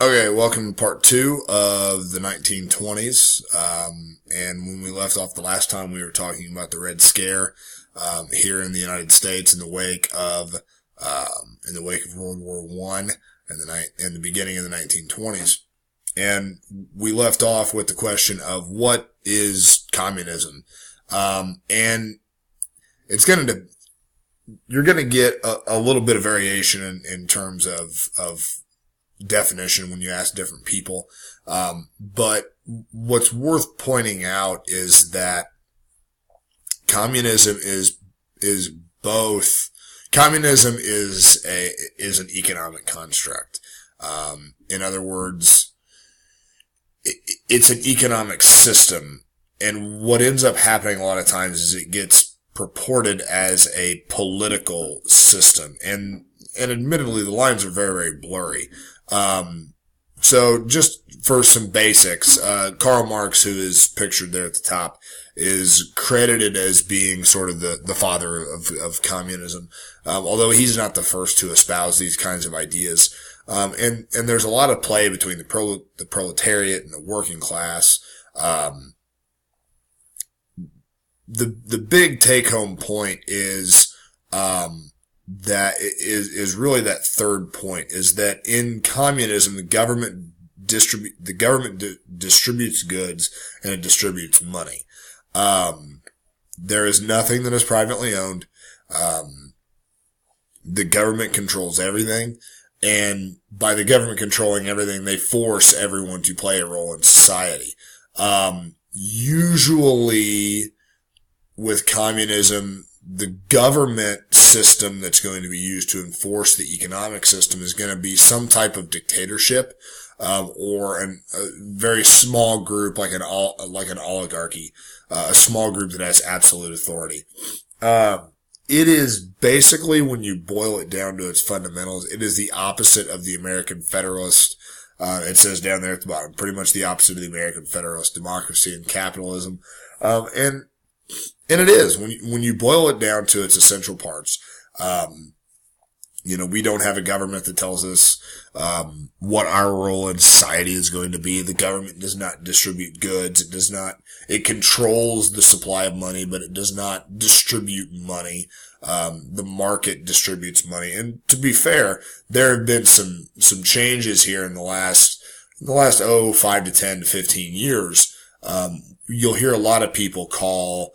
Okay, welcome to part two of the 1920s. And when we left off the last time, we were talking about the Red Scare here in the United States in the wake of World War One and the beginning of the 1920s. And we left off with the question of what is communism, and it's you're gonna get a little bit of variation in terms of definition when you ask different people. But what's worth pointing out is that communism is both. Communism is an economic construct. In other words, it's an economic system. And what ends up happening a lot of times is it gets purported as a political system. And admittedly, the lines are very, very blurry. So just for some basics, Karl Marx, who is pictured there at the top, is credited as being sort of the father of communism. Although he's not the first to espouse these kinds of ideas. And there's a lot of play between the proletariat and the working class. The big take home point is, that is really that third point, is that in communism, the government distributes goods and it distributes money. There is nothing that is privately owned. The government controls everything. And by the government controlling everything, they force everyone to play a role in society. Usually with communism, the government system that's going to be used to enforce the economic system is going to be some type of dictatorship, or a very small group like an oligarchy, a small group that has absolute authority. It is basically, when you boil it down to its fundamentals, it is the opposite of the American Federalist. It says down there at the bottom, pretty much the opposite of the American Federalist, democracy and capitalism. And it is, when you boil it down to its essential parts. We don't have a government that tells us, what our role in society is going to be. The government does not distribute goods. It controls the supply of money, but it does not distribute money. The market distributes money. And to be fair, there have been some changes here in the last 5 to 10 to 15 years. You'll hear a lot of people call,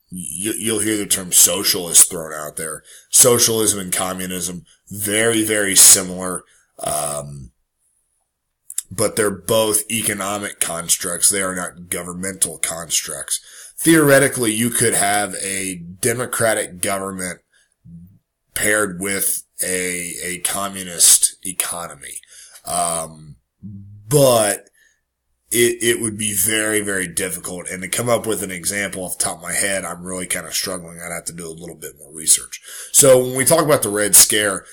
you'll hear the term socialist thrown out there. Socialism and communism, very, very similar. But they're both economic constructs. They are not governmental constructs. Theoretically, you could have a democratic government paired with a communist economy. But it would be very, very difficult. And to come up with an example off the top of my head, I'm really kind of struggling. I'd have to do a little bit more research. So when we talk about the Red Scare,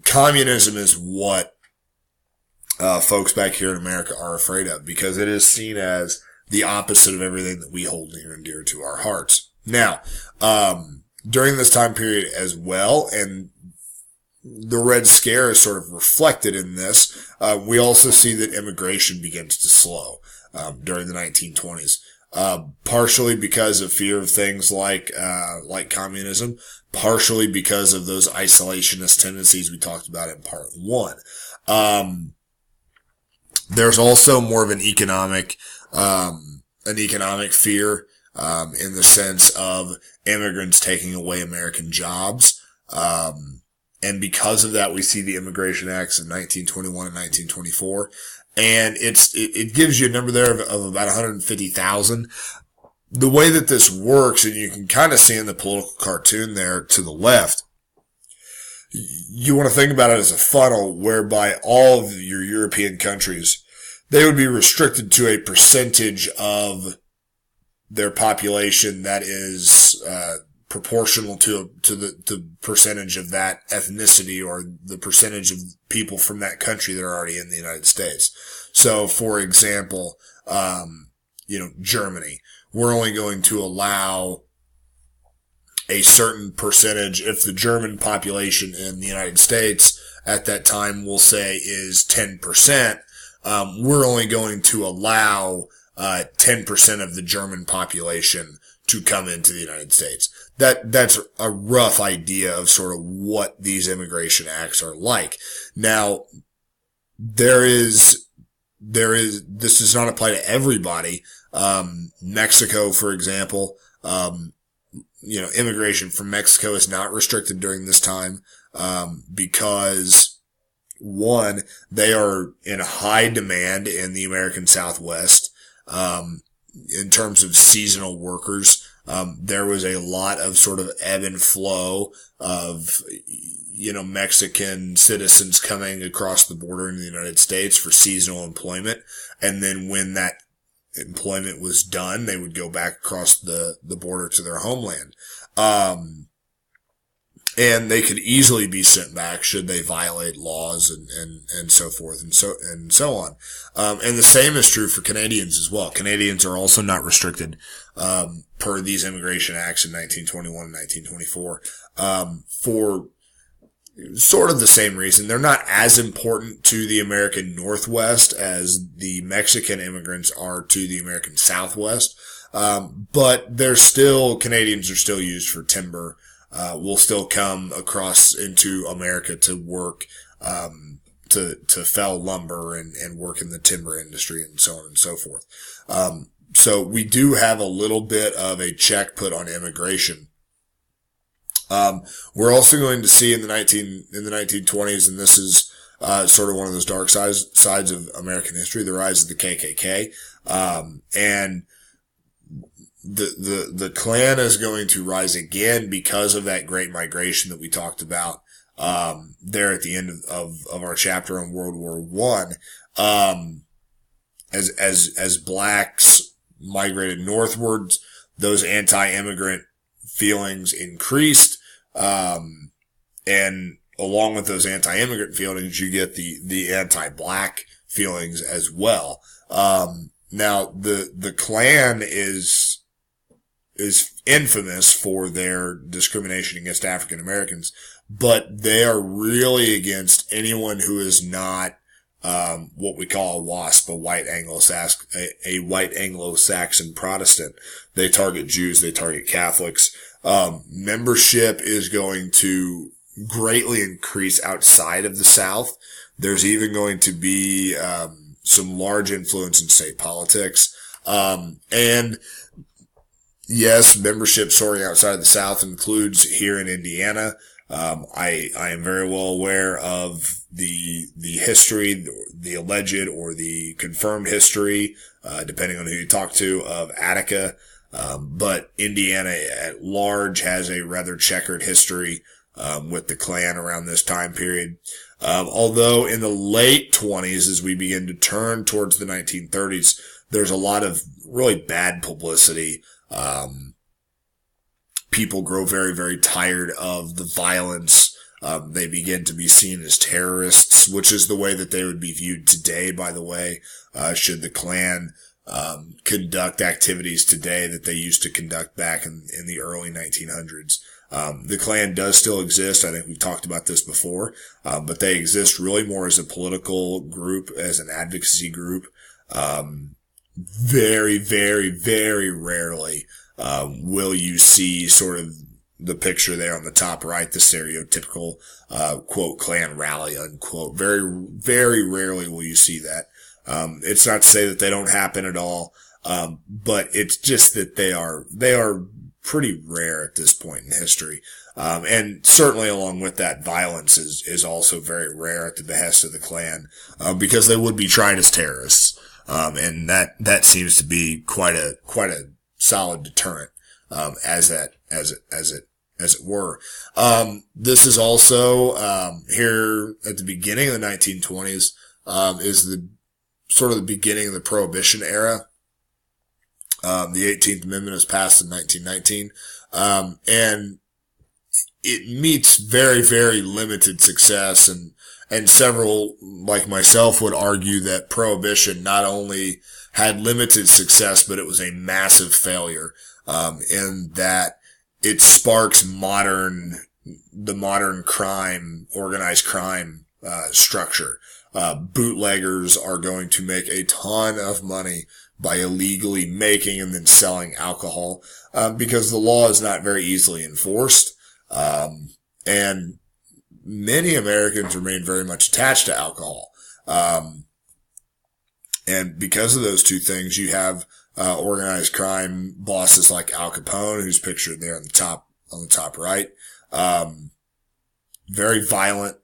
communism is what folks back here in America are afraid of, because it is seen as the opposite of everything that we hold near and dear to our hearts. Now, during this time period as well, and the Red Scare is sort of reflected in this, we also see that immigration begins to slow during the 1920s, partially because of fear of things like communism, partially because of those isolationist tendencies we talked about in part one. There's also more of an economic fear, in the sense of immigrants taking away American jobs. And because of that, we see the Immigration Acts of 1921 and 1924. And it gives you a number there of about 150,000. The way that this works, and you can kind of see in the political cartoon there to the left, you want to think about it as a funnel whereby all of your European countries, they would be restricted to a percentage of their population that is, proportional to the percentage of that ethnicity, or the percentage of people from that country that are already in the United States. So, for example, Germany, we're only going to allow a certain percentage, if the German population in the United States at that time, we'll say, is 10%, we're only going to allow 10% of the German population to come into the United States. That's a rough idea of sort of what these immigration acts are like. Now, this does not apply to everybody. Mexico, for example, immigration from Mexico is not restricted during this time, because one, they are in high demand in the American Southwest. In terms of seasonal workers, there was a lot of sort of ebb and flow of, Mexican citizens coming across the border in the United States for seasonal employment. And then when that employment was done, they would go back across the border to their homeland. And they could easily be sent back should they violate laws and so forth and so on. And the same is true for Canadians as well. Canadians are also not restricted, per these immigration acts in 1921 and 1924, for sort of the same reason. They're not as important to the American Northwest as the Mexican immigrants are to the American Southwest. But Canadians are still used for timber. Will still come across into America to work, to fell lumber and work in the timber industry and so on and so forth. So we do have a little bit of a check put on immigration. We're also going to see in the 1920s, and this is, sort of one of those dark sides of American history, the rise of the KKK. And the Klan is going to rise again because of that Great Migration that we talked about, there at the end of our chapter on World War I. As blacks migrated northwards, those anti-immigrant feelings increased, and along with those anti-immigrant feelings, you get the anti-black feelings as well. Now the Klan is infamous for their discrimination against African Americans, but they are really against anyone who is not, what we call a WASP, a white Anglo-Saxon Protestant. They target Jews, they target Catholics. Membership is going to greatly increase outside of the South. There's even going to be, some large influence in state politics. And yes, membership soaring outside of the South includes here in Indiana. I am very well aware of the history, the alleged or the confirmed history, depending on who you talk to, of Attica. But Indiana at large has a rather checkered history, with the Klan around this time period. Although in the late 20s, as we begin to turn towards the 1930s, there's a lot of really bad publicity. People grow very, very tired of the violence. They begin to be seen as terrorists, which is the way that they would be viewed today, by the way, should the Klan conduct activities today that they used to conduct back in the early 1900s. The Klan does still exist. I think we've talked about this before, but they exist really more as a political group, as an advocacy group. Very, very, very rarely will you see sort of the picture there on the top right, the stereotypical, quote, Klan rally, unquote. Very, very rarely will you see that. It's not to say that they don't happen at all, but it's just that they are pretty rare at this point in history. And certainly along with that, violence is also very rare at the behest of the Klan, because they would be tried as terrorists. And that seems to be quite a solid deterrent, as it were. This is also, here at the beginning of the 1920s, is the sort of the beginning of the Prohibition era. The 18th Amendment was passed in 1919. And it meets very, very limited success, and several, like myself, would argue that Prohibition not only had limited success, but it was a massive failure, in that it sparks the modern crime, organized crime, structure. Bootleggers are going to make a ton of money by illegally making and then selling alcohol, because the law is not very easily enforced. And many Americans remain very much attached to alcohol. And because of those two things, you have, organized crime bosses like Al Capone, who's pictured there on the top right. Very violent,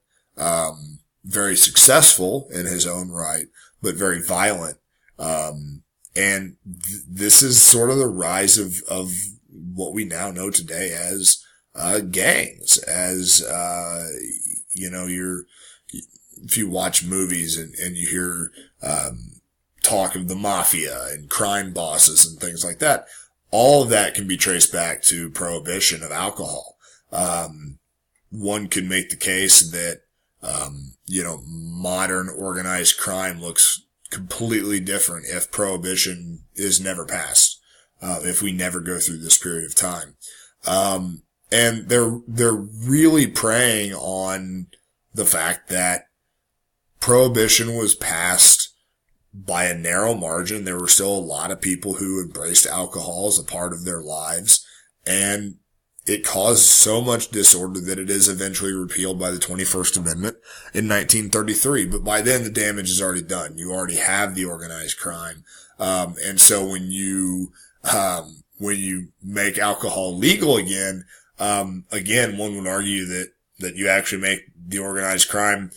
very successful in his own right, but very violent. And this is sort of the rise of what we now know today as, gangs, as, if you watch movies and you hear, talk of the mafia and crime bosses and things like that, all of that can be traced back to prohibition of alcohol. One could make the case that, modern organized crime looks completely different if prohibition is never passed, if we never go through this period of time. And they're really preying on the fact that prohibition was passed by a narrow margin. There were still a lot of people who embraced alcohol as a part of their lives, and it caused so much disorder that it is eventually repealed by the 21st Amendment in 1933. But by then, the damage is already done. You already have the organized crime. And so when you make alcohol legal again, one would argue that you actually make the organized crime,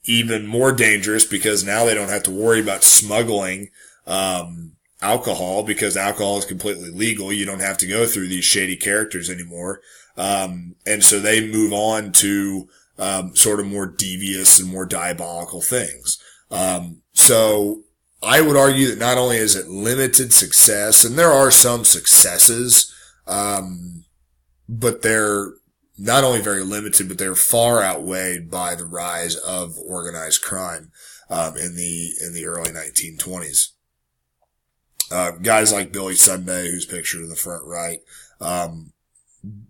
even more dangerous, because now they don't have to worry about smuggling, alcohol, because alcohol is completely legal. You don't have to go through these shady characters anymore. And so they move on to, sort of more devious and more diabolical things. So I would argue that not only is it limited success, and there are some successes, but they're not only very limited, but they're far outweighed by the rise of organized crime, in the early 1920s. Guys like Billy Sunday, who's pictured in the front right,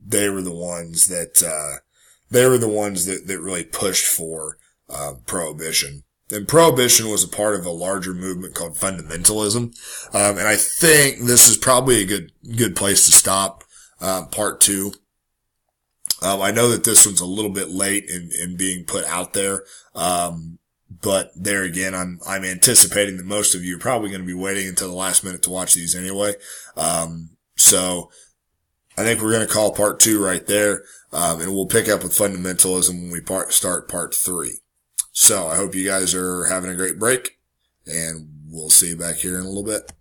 they were the ones that really pushed for, prohibition. And prohibition was a part of a larger movement called fundamentalism. And I think this is probably a good place to stop, part two. I know that this one's a little bit late in being put out there. But there again, I'm anticipating that most of you are probably going to be waiting until the last minute to watch these anyway. So I think we're going to call part two right there. And we'll pick up with fundamentalism when we start part three. So I hope you guys are having a great break, and we'll see you back here in a little bit.